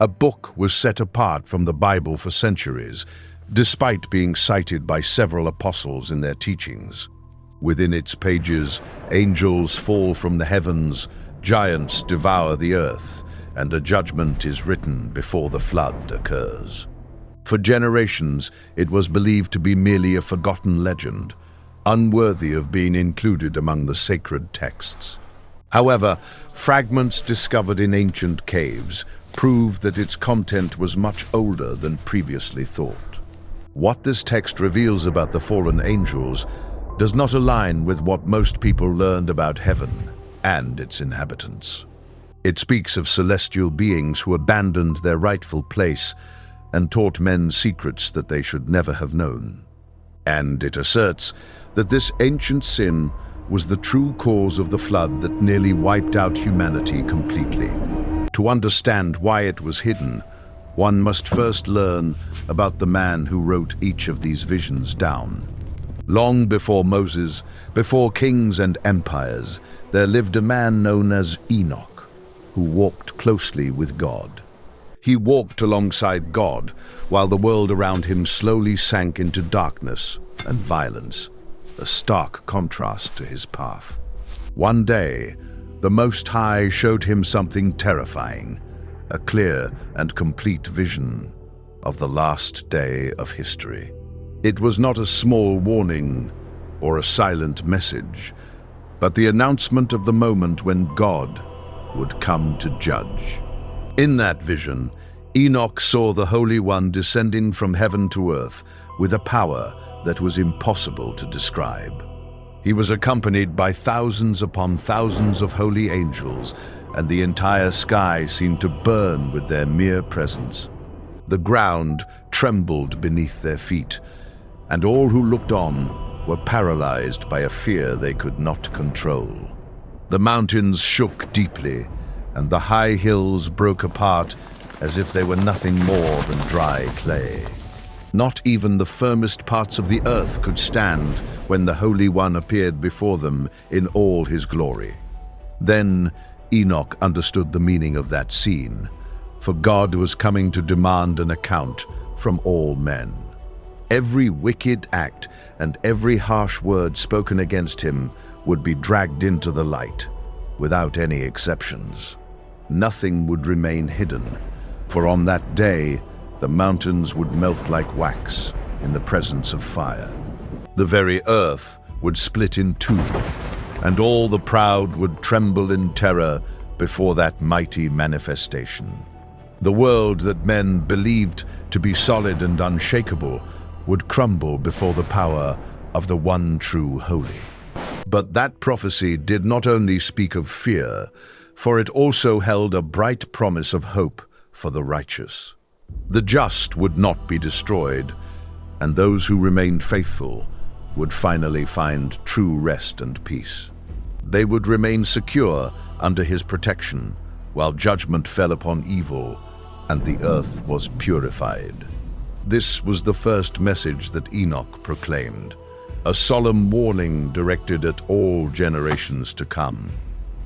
A book was set apart from the Bible for centuries, despite being cited by several apostles in their teachings. Within its pages, angels fall from the heavens, giants devour the earth, and a judgment is written before the flood occurs. For generations, it was believed to be merely a forgotten legend, unworthy of being included among the sacred texts. However, fragments discovered in ancient caves proved that its content was much older than previously thought. What this text reveals about the fallen angels does not align with what most people learned about heaven and its inhabitants. It speaks of celestial beings who abandoned their rightful place and taught men secrets that they should never have known. And it asserts that this ancient sin was the true cause of the flood that nearly wiped out humanity completely. To understand why it was hidden, one must first learn about the man who wrote each of these visions down. Long before Moses, before kings and empires, there lived a man known as Enoch, who walked closely with God. He walked alongside God while the world around him slowly sank into darkness and violence, a stark contrast to his path. One day, the Most High showed him something terrifying, a clear and complete vision of the last day of history. It was not a small warning or a silent message, but the announcement of the moment when God would come to judge. In that vision, Enoch saw the Holy One descending from heaven to earth with a power that was impossible to describe. He was accompanied by thousands upon thousands of holy angels, and the entire sky seemed to burn with their mere presence. The ground trembled beneath their feet, and all who looked on were paralyzed by a fear they could not control. The mountains shook deeply, and the high hills broke apart as if they were nothing more than dry clay. Not even the firmest parts of the earth could stand when the Holy One appeared before them in all his glory. Then Enoch understood the meaning of that scene, for God was coming to demand an account from all men. Every wicked act and every harsh word spoken against him would be dragged into the light, without any exceptions. Nothing would remain hidden, for on that day, the mountains would melt like wax in the presence of fire. The very earth would split in two, and all the proud would tremble in terror before that mighty manifestation. The world that men believed to be solid and unshakable would crumble before the power of the one true holy. But that prophecy did not only speak of fear, for it also held a bright promise of hope for the righteous. The just would not be destroyed, and those who remained faithful would finally find true rest and peace. They would remain secure under his protection, while judgment fell upon evil and the earth was purified. This was the first message that Enoch proclaimed, a solemn warning directed at all generations to come.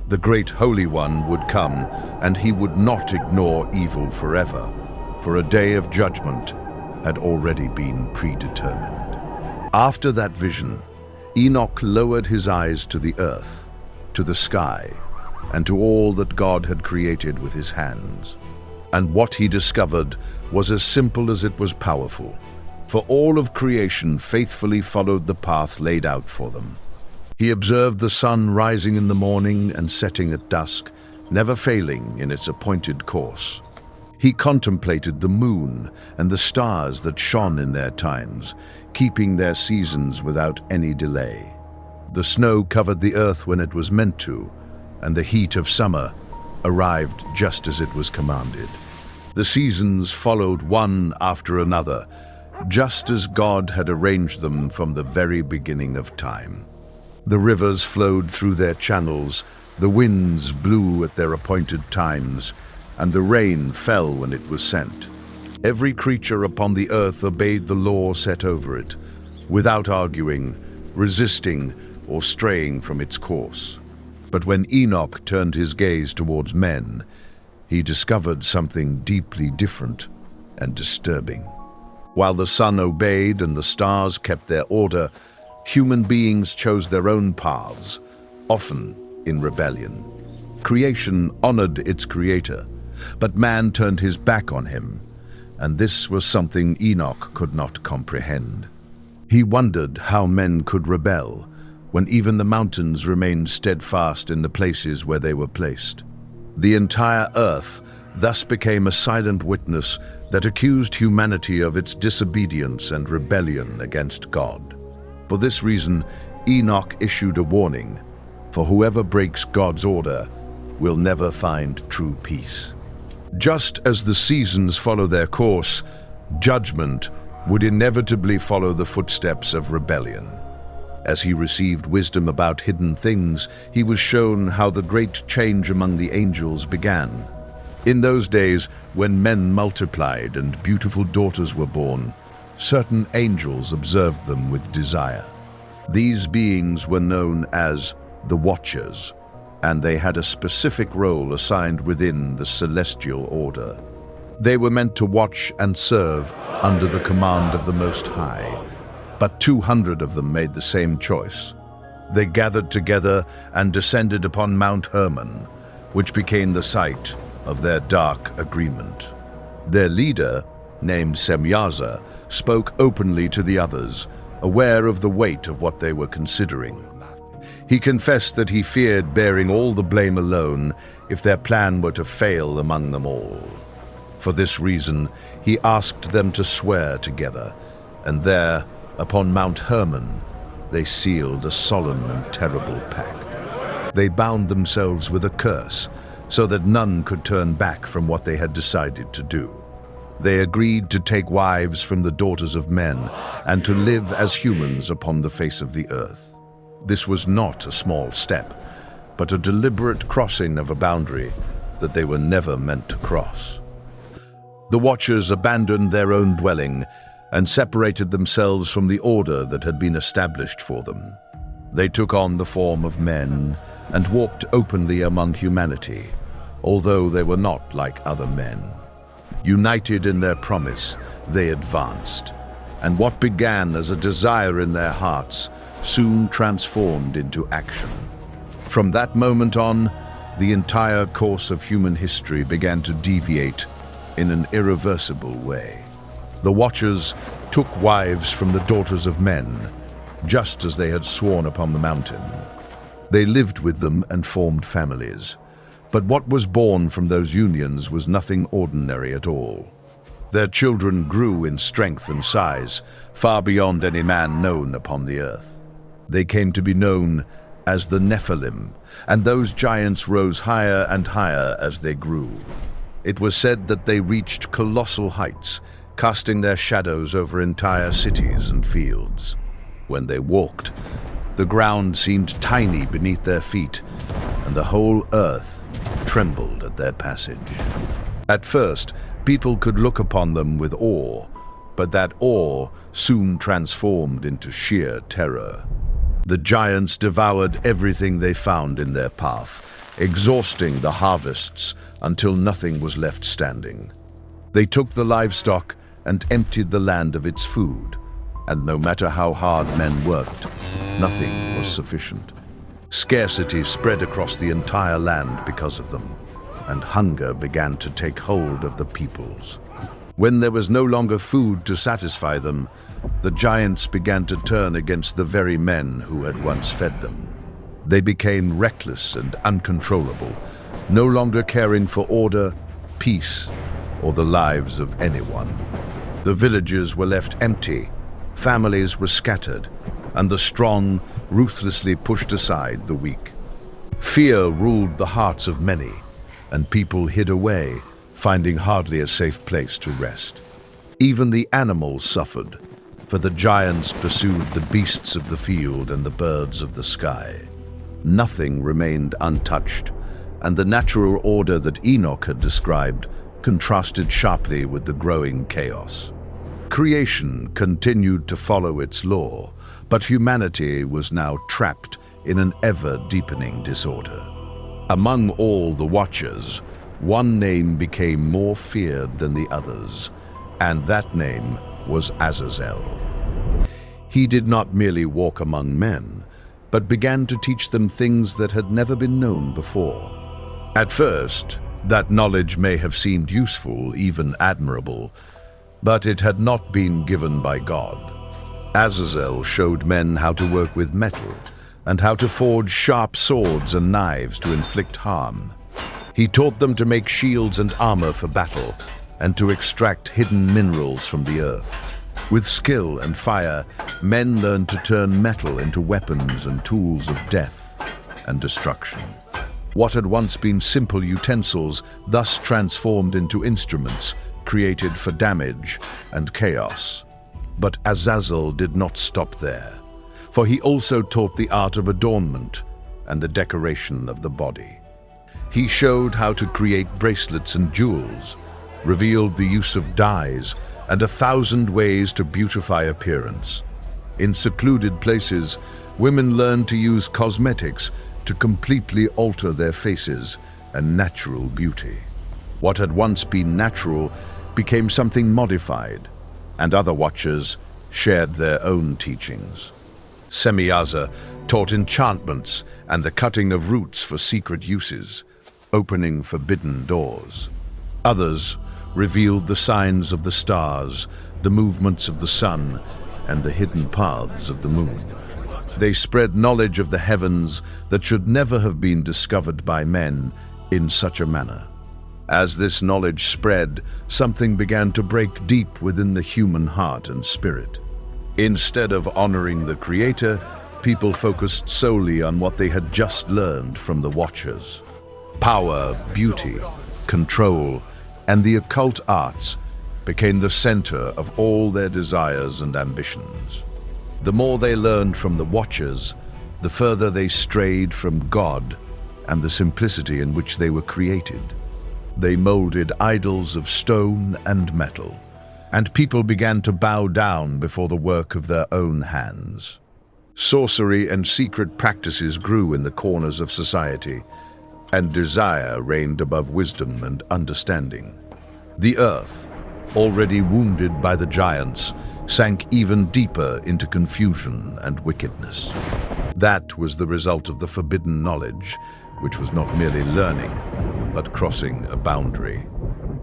The great Holy One would come, and he would not ignore evil forever, for a day of judgment had already been predetermined. After that vision, Enoch lowered his eyes to the earth, to the sky, and to all that God had created with his hands. And what he discovered was as simple as it was powerful, for all of creation faithfully followed the path laid out for them. He observed the sun rising in the morning and setting at dusk, never failing in its appointed course. He contemplated the moon and the stars that shone in their times, keeping their seasons without any delay. The snow covered the earth when it was meant to, and the heat of summer arrived just as it was commanded. The seasons followed one after another, just as God had arranged them from the very beginning of time. The rivers flowed through their channels, the winds blew at their appointed times, and the rain fell when it was sent. Every creature upon the earth obeyed the law set over it, without arguing, resisting, or straying from its course. But when Enoch turned his gaze towards men, he discovered something deeply different and disturbing. While the sun obeyed and the stars kept their order, human beings chose their own paths, often in rebellion. Creation honored its creator, but man turned his back on him, and this was something Enoch could not comprehend. He wondered how men could rebel when even the mountains remained steadfast in the places where they were placed. The entire earth thus became a silent witness that accused humanity of its disobedience and rebellion against God. For this reason, Enoch issued a warning: for whoever breaks God's order will never find true peace. Just as the seasons follow their course, judgment would inevitably follow the footsteps of rebellion. As he received wisdom about hidden things, he was shown how the great change among the angels began. In those days, when men multiplied and beautiful daughters were born, certain angels observed them with desire. These beings were known as the Watchers, and they had a specific role assigned within the celestial order. They were meant to watch and serve under the command of the Most High, but 200 of them made the same choice. They gathered together and descended upon Mount Hermon, which became the site of their dark agreement. Their leader, named Semyaza, spoke openly to the others, aware of the weight of what they were considering. He confessed that he feared bearing all the blame alone if their plan were to fail among them all. For this reason, he asked them to swear together, and there, upon Mount Hermon, they sealed a solemn and terrible pact. They bound themselves with a curse, so that none could turn back from what they had decided to do. They agreed to take wives from the daughters of men and to live as humans upon the face of the earth. This was not a small step, but a deliberate crossing of a boundary that they were never meant to cross. The Watchers abandoned their own dwelling and separated themselves from the order that had been established for them. They took on the form of men and walked openly among humanity, although they were not like other men. United in their promise, they advanced, and what began as a desire in their hearts soon transformed into action. From that moment on, the entire course of human history began to deviate in an irreversible way. The Watchers took wives from the daughters of men, just as they had sworn upon the mountain. They lived with them and formed families. But what was born from those unions was nothing ordinary at all. Their children grew in strength and size, far beyond any man known upon the earth. They came to be known as the Nephilim, and those giants rose higher and higher as they grew. It was said that they reached colossal heights, casting their shadows over entire cities and fields. When they walked, the ground seemed tiny beneath their feet, and the whole earth trembled at their passage. At first, people could look upon them with awe, but that awe soon transformed into sheer terror. The giants devoured everything they found in their path, exhausting the harvests until nothing was left standing. They took the livestock and emptied the land of its food, and no matter how hard men worked, nothing was sufficient. Scarcity spread across the entire land because of them, and hunger began to take hold of the peoples. When there was no longer food to satisfy them, the giants began to turn against the very men who had once fed them. They became reckless and uncontrollable, no longer caring for order, peace, or the lives of anyone. The villages were left empty, families were scattered, and the strong ruthlessly pushed aside the weak. Fear ruled the hearts of many, and people hid away, finding hardly a safe place to rest. Even the animals suffered, for the giants pursued the beasts of the field and the birds of the sky. Nothing remained untouched, and the natural order that Enoch had described contrasted sharply with the growing chaos. Creation continued to follow its law, but humanity was now trapped in an ever-deepening disorder. Among all the Watchers, one name became more feared than the others, and that name was Azazel. He did not merely walk among men, but began to teach them things that had never been known before. At first, that knowledge may have seemed useful, even admirable, but it had not been given by God. Azazel showed men how to work with metal and how to forge sharp swords and knives to inflict harm. He taught them to make shields and armor for battle and to extract hidden minerals from the earth. With skill and fire, men learned to turn metal into weapons and tools of death and destruction. What had once been simple utensils thus transformed into instruments created for damage and chaos. But Azazel did not stop there, for he also taught the art of adornment and the decoration of the body. He showed how to create bracelets and jewels, revealed the use of dyes, and 1,000 ways to beautify appearance. In secluded places, women learned to use cosmetics to completely alter their faces and natural beauty. What had once been natural became something modified, and other watchers shared their own teachings. Semyaza taught enchantments and the cutting of roots for secret uses, opening forbidden doors. Others revealed the signs of the stars, the movements of the sun, and the hidden paths of the moon. They spread knowledge of the heavens that should never have been discovered by men in such a manner. As this knowledge spread, something began to break deep within the human heart and spirit. Instead of honoring the Creator, people focused solely on what they had just learned from the Watchers. Power, beauty, control, and the occult arts became the center of all their desires and ambitions. The more they learned from the Watchers, the further they strayed from God and the simplicity in which they were created. They molded idols of stone and metal, and people began to bow down before the work of their own hands. Sorcery and secret practices grew in the corners of society, and desire reigned above wisdom and understanding. The earth, already wounded by the giants, sank even deeper into confusion and wickedness. That was the result of the forbidden knowledge, which was not merely learning, but crossing a boundary.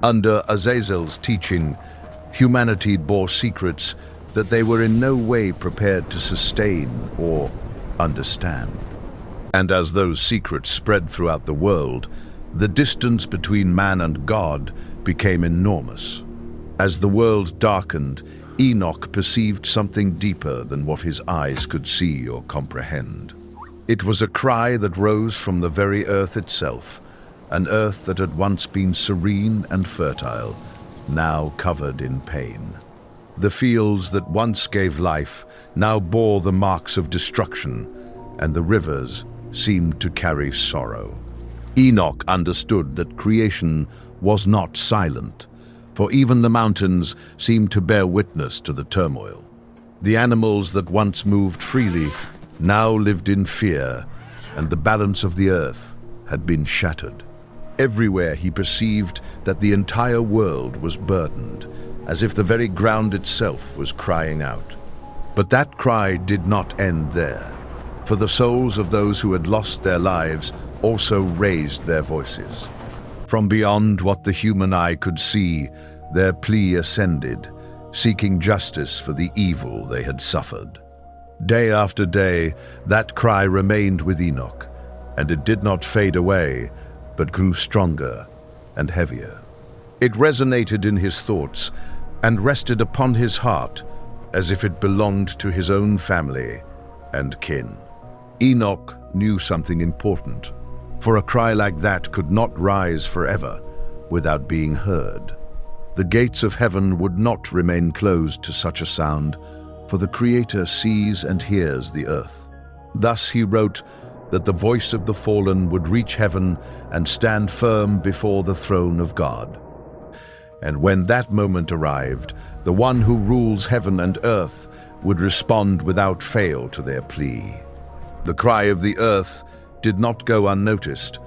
Under Azazel's teaching, humanity bore secrets that they were in no way prepared to sustain or understand. And as those secrets spread throughout the world, the distance between man and God became enormous. As the world darkened, Enoch perceived something deeper than what his eyes could see or comprehend. It was a cry that rose from the very earth itself, an earth that had once been serene and fertile, now covered in pain. The fields that once gave life now bore the marks of destruction, and the rivers seemed to carry sorrow. Enoch understood that creation was not silent, for even the mountains seemed to bear witness to the turmoil. The animals that once moved freely now lived in fear, and the balance of the earth had been shattered. Everywhere he perceived that the entire world was burdened, as if the very ground itself was crying out. But that cry did not end there, for the souls of those who had lost their lives also raised their voices. From beyond what the human eye could see, their plea ascended, seeking justice for the evil they had suffered. Day after day, that cry remained with Enoch, and it did not fade away, but grew stronger and heavier. It resonated in his thoughts and rested upon his heart as if it belonged to his own family and kin. Enoch knew something important, for a cry like that could not rise forever without being heard. The gates of heaven would not remain closed to such a sound, for the Creator sees and hears the earth. Thus he wrote that the voice of the fallen would reach heaven and stand firm before the throne of God. And when that moment arrived, the one who rules heaven and earth would respond without fail to their plea. The cry of the earth did not go unnoticed,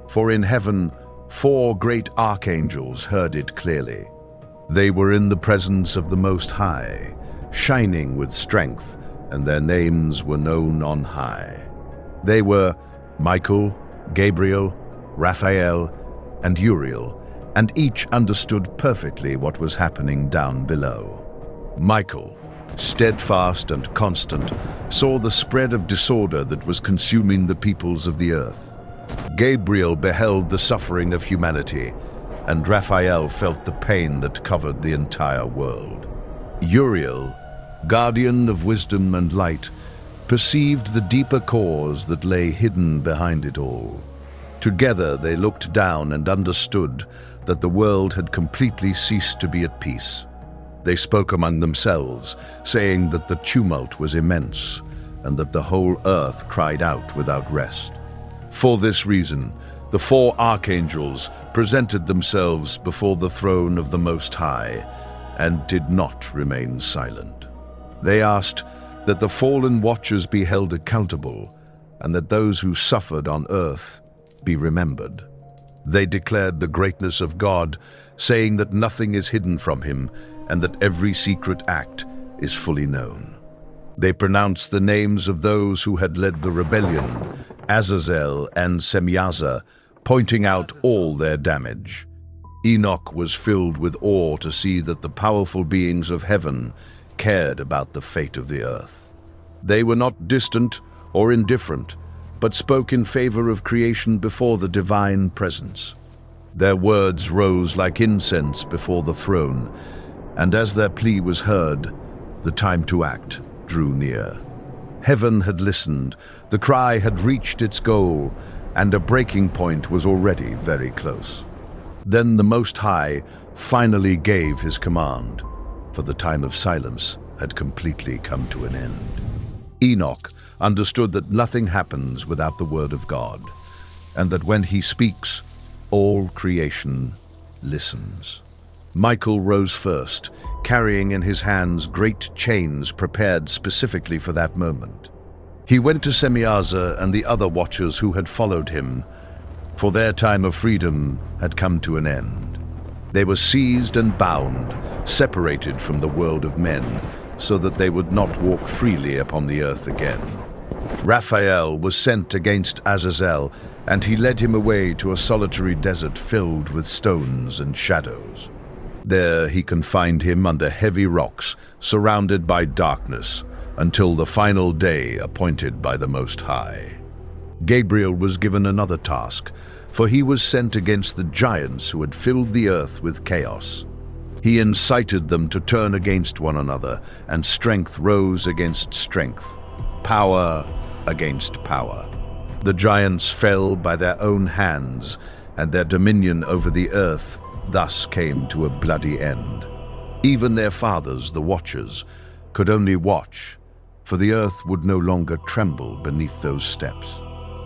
for in heaven, 4 great archangels heard it clearly. They were in the presence of the Most High, shining with strength, and their names were known on high. They were Michael, Gabriel, Raphael, and Uriel, and each understood perfectly what was happening down below. Michael, steadfast and constant, saw the spread of disorder that was consuming the peoples of the earth. Gabriel beheld the suffering of humanity, and Raphael felt the pain that covered the entire world. Uriel, guardian of wisdom and light, perceived the deeper cause that lay hidden behind it all. Together they looked down and understood that the world had completely ceased to be at peace. They spoke among themselves, saying that the tumult was immense, and that the whole earth cried out without rest. For this reason, the 4 archangels presented themselves before the throne of the Most High, and did not remain silent. They asked that the fallen watchers be held accountable, and that those who suffered on earth be remembered. They declared the greatness of God, saying that nothing is hidden from him, and that every secret act is fully known. They pronounced the names of those who had led the rebellion, Azazel and Semyaza, pointing out all their damage. Enoch was filled with awe to see that the powerful beings of heaven cared about the fate of the earth. They were not distant or indifferent, but spoke in favor of creation before the divine presence. Their words rose like incense before the throne, and as their plea was heard, the time to act drew near. Heaven had listened, the cry had reached its goal, and a breaking point was already very close. Then the Most High finally gave his command, for the time of silence had completely come to an end. Enoch understood that nothing happens without the word of God, and that when he speaks, all creation listens. Michael rose first, carrying in his hands great chains prepared specifically for that moment. He went to Semyaza and the other watchers who had followed him, for their time of freedom had come to an end. They were seized and bound, separated from the world of men, so that they would not walk freely upon the earth again. Raphael was sent against Azazel, and he led him away to a solitary desert filled with stones and shadows. There he confined him under heavy rocks, surrounded by darkness, until the final day appointed by the Most High. Gabriel was given another task, for he was sent against the giants who had filled the earth with chaos. He incited them to turn against one another, and strength rose against strength, power against power. The giants fell by their own hands, and their dominion over the earth thus came to a bloody end. Even their fathers, the Watchers, could only watch, for the earth would no longer tremble beneath those steps.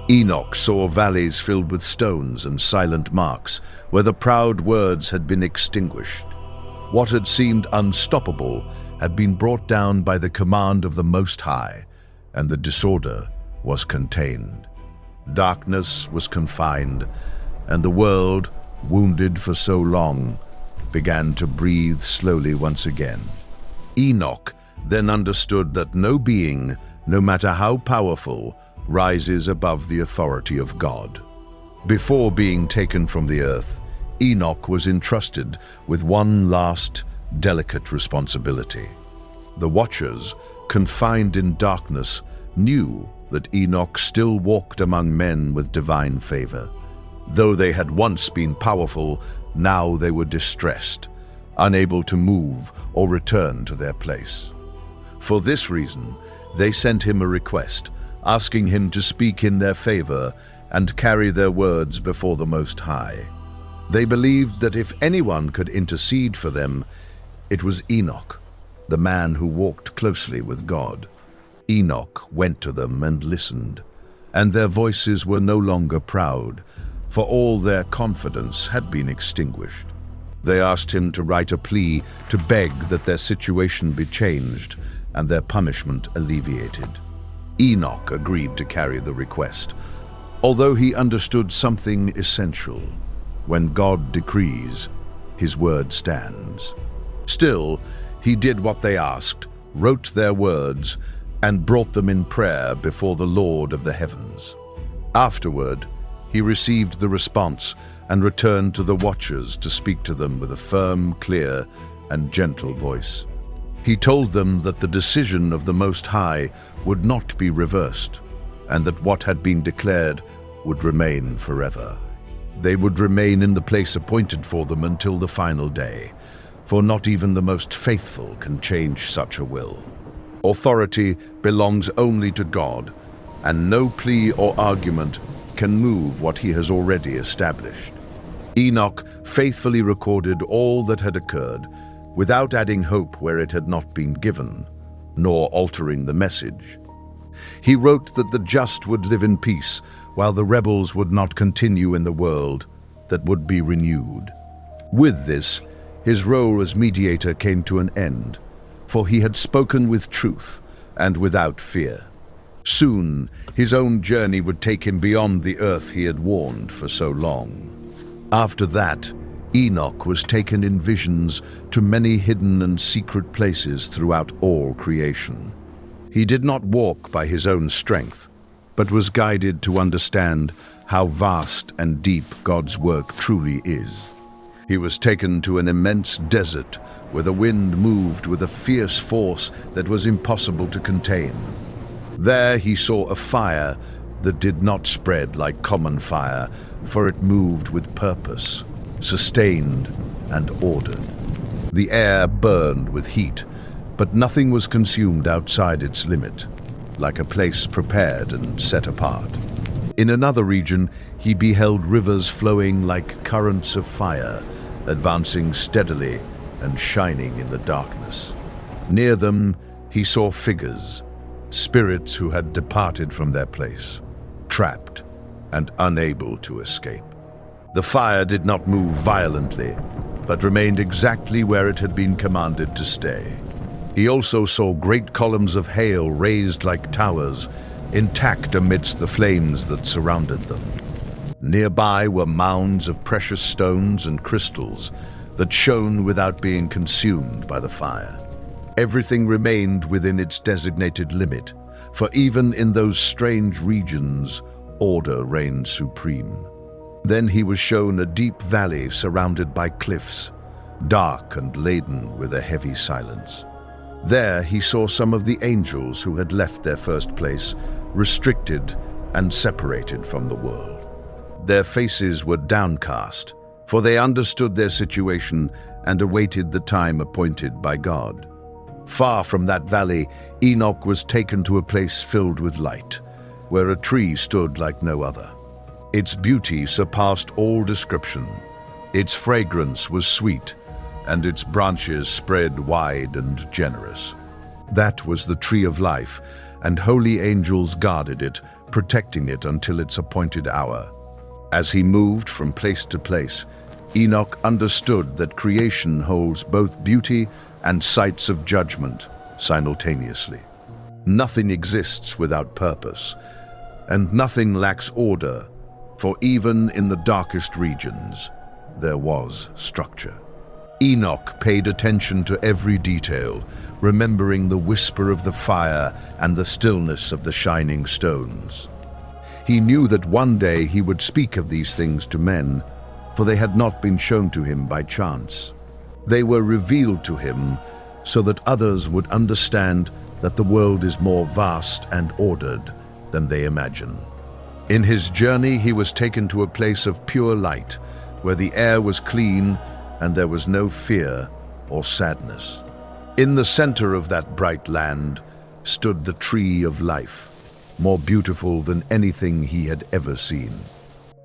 Enoch saw valleys filled with stones and silent marks, where the proud words had been extinguished. What had seemed unstoppable had been brought down by the command of the Most High, and the disorder was contained. Darkness was confined, and the world, wounded for so long, began to breathe slowly once again. Enoch then understood that no being, no matter how powerful, rises above the authority of God. Before being taken from the earth, Enoch was entrusted with one last, delicate responsibility. The Watchers, confined in darkness, knew that Enoch still walked among men with divine favor. Though they had once been powerful, now they were distressed, unable to move or return to their place. For this reason, they sent him a request, asking him to speak in their favor and carry their words before the Most High. They believed that if anyone could intercede for them, it was Enoch, the man who walked closely with God. Enoch went to them and listened, and their voices were no longer proud, for all their confidence had been extinguished. They asked him to write a plea to beg that their situation be changed and their punishment alleviated. Enoch agreed to carry the request, although he understood something essential. When God decrees, his word stands. Still, he did what they asked, wrote their words, and brought them in prayer before the Lord of the heavens. Afterward, he received the response and returned to the watchers to speak to them with a firm, clear, and gentle voice. He told them that the decision of the Most High would not be reversed, and that what had been declared would remain forever. They would remain in the place appointed for them until the final day, for not even the most faithful can change such a will. Authority belongs only to God, and no plea or argument can move what he has already established. Enoch faithfully recorded all that had occurred, without adding hope where it had not been given, nor altering the message. He wrote that the just would live in peace, while the rebels would not continue in the world that would be renewed. With this, his role as mediator came to an end, for he had spoken with truth and without fear. Soon, his own journey would take him beyond the earth he had warned for so long. After that, Enoch was taken in visions to many hidden and secret places throughout all creation. He did not walk by his own strength, but was guided to understand how vast and deep God's work truly is. He was taken to an immense desert where the wind moved with a fierce force that was impossible to contain. There he saw a fire that did not spread like common fire, for it moved with purpose, sustained and ordered. The air burned with heat, but nothing was consumed outside its limit, like a place prepared and set apart. In another region, he beheld rivers flowing like currents of fire, advancing steadily and shining in the darkness. Near them, he saw figures, spirits who had departed from their place, trapped and unable to escape. The fire did not move violently, but remained exactly where it had been commanded to stay. He also saw great columns of hail raised like towers, intact amidst the flames that surrounded them. Nearby were mounds of precious stones and crystals that shone without being consumed by the fire. Everything remained within its designated limit, for even in those strange regions, order reigned supreme. Then he was shown a deep valley surrounded by cliffs, dark and laden with a heavy silence. There he saw some of the angels who had left their first place, restricted and separated from the world. Their faces were downcast, for they understood their situation and awaited the time appointed by God. Far from that valley, Enoch was taken to a place filled with light, where a tree stood like no other. Its beauty surpassed all description. Its fragrance was sweet, and its branches spread wide and generous. That was the tree of life, and holy angels guarded it, protecting it until its appointed hour. As he moved from place to place, Enoch understood that creation holds both beauty and sights of judgment simultaneously. Nothing exists without purpose, and nothing lacks order, for even in the darkest regions, there was structure. Enoch paid attention to every detail, remembering the whisper of the fire and the stillness of the shining stones. He knew that one day he would speak of these things to men, for they had not been shown to him by chance. They were revealed to him so that others would understand that the world is more vast and ordered than they imagine. In his journey, he was taken to a place of pure light, where the air was clean and there was no fear or sadness. In the center of that bright land stood the tree of life, more beautiful than anything he had ever seen.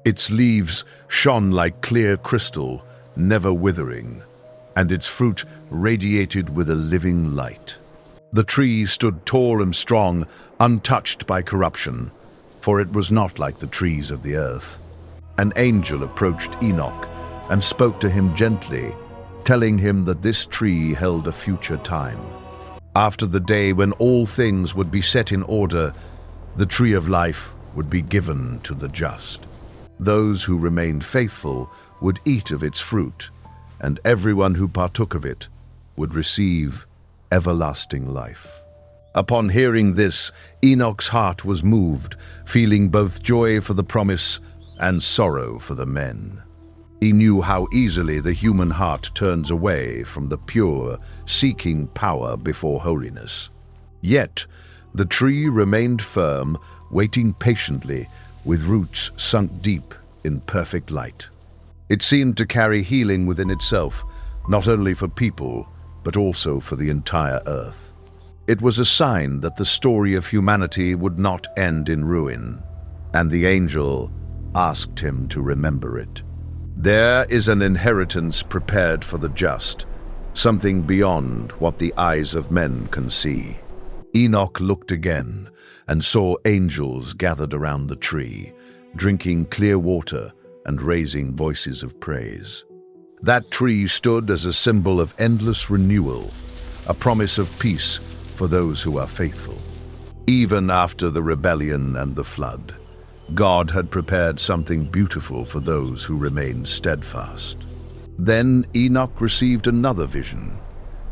Its leaves shone like clear crystal, never withering, and its fruit radiated with a living light. The tree stood tall and strong, untouched by corruption, for it was not like the trees of the earth. An angel approached Enoch and spoke to him gently, telling him that this tree held a future time. After the day when all things would be set in order, the tree of life would be given to the just. Those who remained faithful would eat of its fruit, and everyone who partook of it would receive everlasting life. Upon hearing this, Enoch's heart was moved, feeling both joy for the promise and sorrow for the men. He knew how easily the human heart turns away from the pure, seeking power before holiness. Yet, the tree remained firm, waiting patiently, with roots sunk deep in perfect light. It seemed to carry healing within itself, not only for people, but also for the entire earth. It was a sign that the story of humanity would not end in ruin, and the angel asked him to remember it. There is an inheritance prepared for the just, something beyond what the eyes of men can see. Enoch looked again and saw angels gathered around the tree, drinking clear water and raising voices of praise. That tree stood as a symbol of endless renewal, a promise of peace for those who are faithful. Even after the rebellion and the flood, God had prepared something beautiful for those who remained steadfast. Then Enoch received another vision,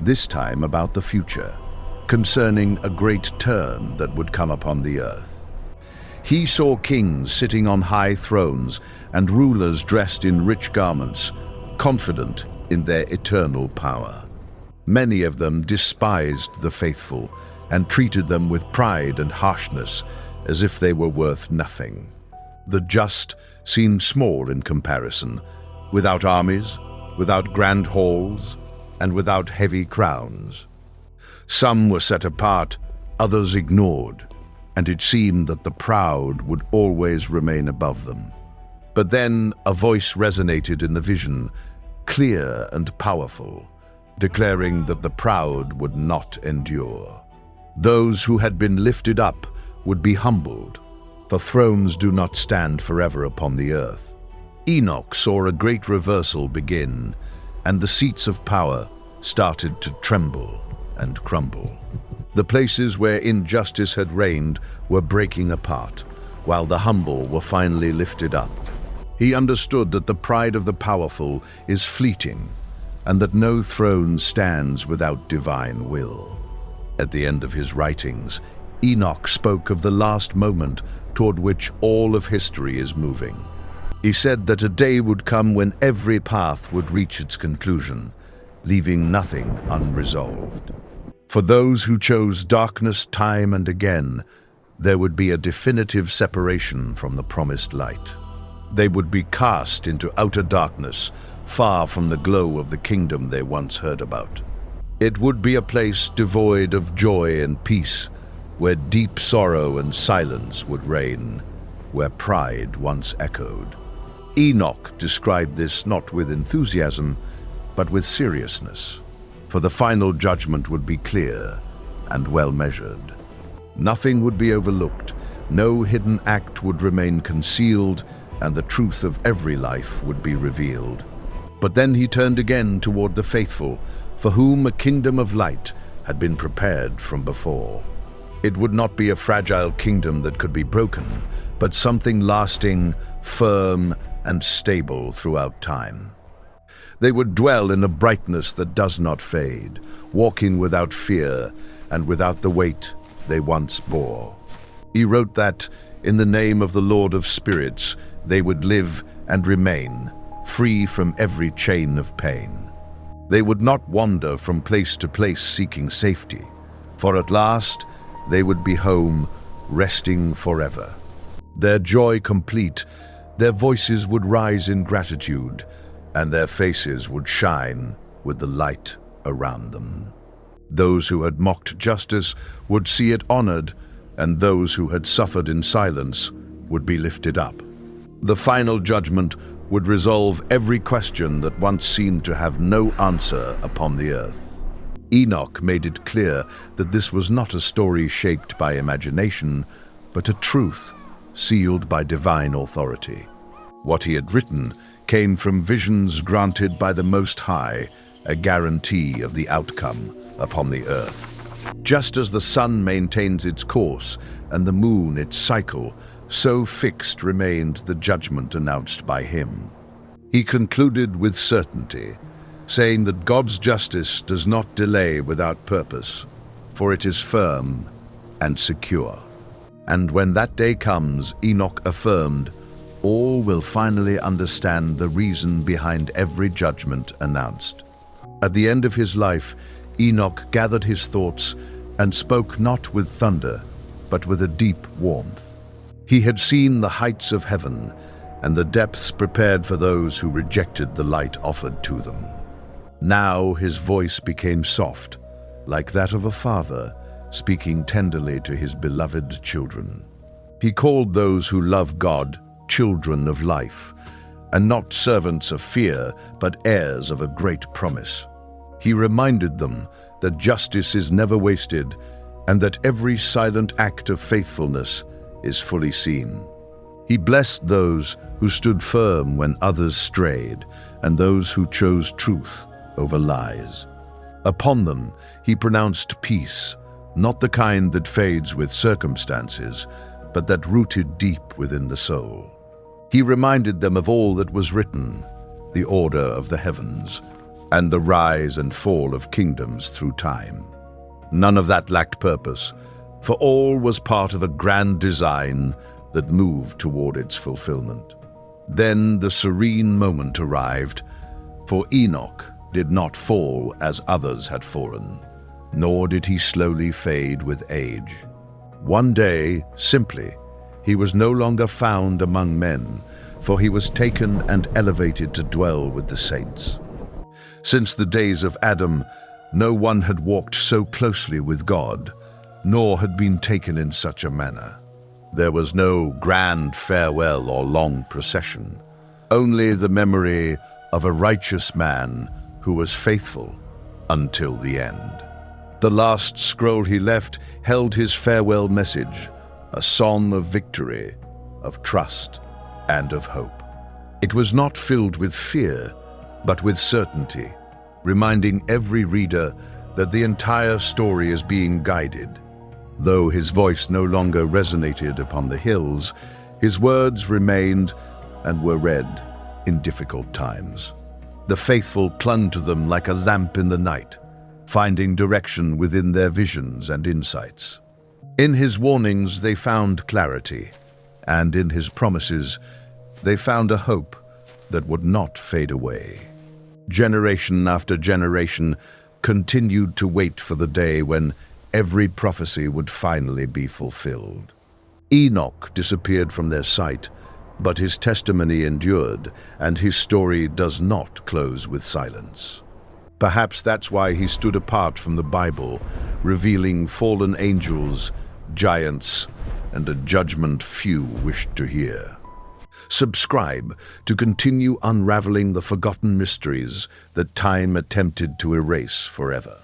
this time about the future, concerning a great turn that would come upon the earth. He saw kings sitting on high thrones and rulers dressed in rich garments, confident in their eternal power. Many of them despised the faithful and treated them with pride and harshness, as if they were worth nothing. The just seemed small in comparison, without armies, without grand halls, and without heavy crowns. Some were set apart, others ignored, and it seemed that the proud would always remain above them. But then a voice resonated in the vision, clear and powerful, declaring that the proud would not endure. Those who had been lifted up would be humbled, for thrones do not stand forever upon the earth. Enoch saw a great reversal begin, and the seats of power started to tremble and crumble. The places where injustice had reigned were breaking apart, while the humble were finally lifted up. He understood that the pride of the powerful is fleeting, and that no throne stands without divine will. At the end of his writings, Enoch spoke of the last moment toward which all of history is moving. He said that a day would come when every path would reach its conclusion, leaving nothing unresolved. For those who chose darkness time and again, there would be a definitive separation from the promised light. They would be cast into outer darkness, far from the glow of the kingdom they once heard about. It would be a place devoid of joy and peace, where deep sorrow and silence would reign, where pride once echoed. Enoch described this not with enthusiasm, but with seriousness, for the final judgment would be clear and well measured. Nothing would be overlooked, no hidden act would remain concealed, and the truth of every life would be revealed. But then he turned again toward the faithful, for whom a kingdom of light had been prepared from before. It would not be a fragile kingdom that could be broken, but something lasting, firm, and stable throughout time. They would dwell in a brightness that does not fade, walking without fear and without the weight they once bore. He wrote that, in the name of the Lord of Spirits, they would live and remain, free from every chain of pain. They would not wander from place to place seeking safety, for at last they would be home, resting forever. Their joy complete, their voices would rise in gratitude, and their faces would shine with the light around them. Those who had mocked justice would see it honored, and those who had suffered in silence would be lifted up. The final judgment would resolve every question that once seemed to have no answer upon the earth. Enoch made it clear that this was not a story shaped by imagination, but a truth sealed by divine authority. What he had written came from visions granted by the Most High, a guarantee of the outcome upon the earth. Just as the sun maintains its course and the moon its cycle, so fixed remained the judgment announced by him. He concluded with certainty, saying that God's justice does not delay without purpose, for it is firm and secure. And when that day comes, Enoch affirmed, all will finally understand the reason behind every judgment announced. At the end of his life, Enoch gathered his thoughts and spoke not with thunder, but with a deep warmth. He had seen the heights of heaven and the depths prepared for those who rejected the light offered to them. Now his voice became soft, like that of a father speaking tenderly to his beloved children. He called those who love God children of life, and not servants of fear, but heirs of a great promise. He reminded them that justice is never wasted, and that every silent act of faithfulness is fully seen. He blessed those who stood firm when others strayed, and those who chose truth over lies. Upon them he pronounced peace, not the kind that fades with circumstances, but that rooted deep within the soul. He reminded them of all that was written, the order of the heavens, and the rise and fall of kingdoms through time. None of that lacked purpose, for all was part of a grand design that moved toward its fulfillment. Then the serene moment arrived, for Enoch did not fall as others had fallen, nor did he slowly fade with age. One day, simply, he was no longer found among men, for he was taken and elevated to dwell with the saints. Since the days of Adam, no one had walked so closely with God, nor had been taken in such a manner. There was no grand farewell or long procession, only the memory of a righteous man who was faithful until the end. The last scroll he left held his farewell message, a song of victory, of trust, and of hope. It was not filled with fear, but with certainty, reminding every reader that the entire story is being guided. Though his voice no longer resonated upon the hills, his words remained and were read in difficult times. The faithful clung to them like a lamp in the night, finding direction within their visions and insights. In his warnings they found clarity, and in his promises they found a hope that would not fade away. Generation after generation continued to wait for the day when every prophecy would finally be fulfilled. Enoch disappeared from their sight, but his testimony endured, and his story does not close with silence. Perhaps that's why he stood apart from the Bible, revealing fallen angels, giants, and a judgment few wished to hear. Subscribe to continue unraveling the forgotten mysteries that time attempted to erase forever.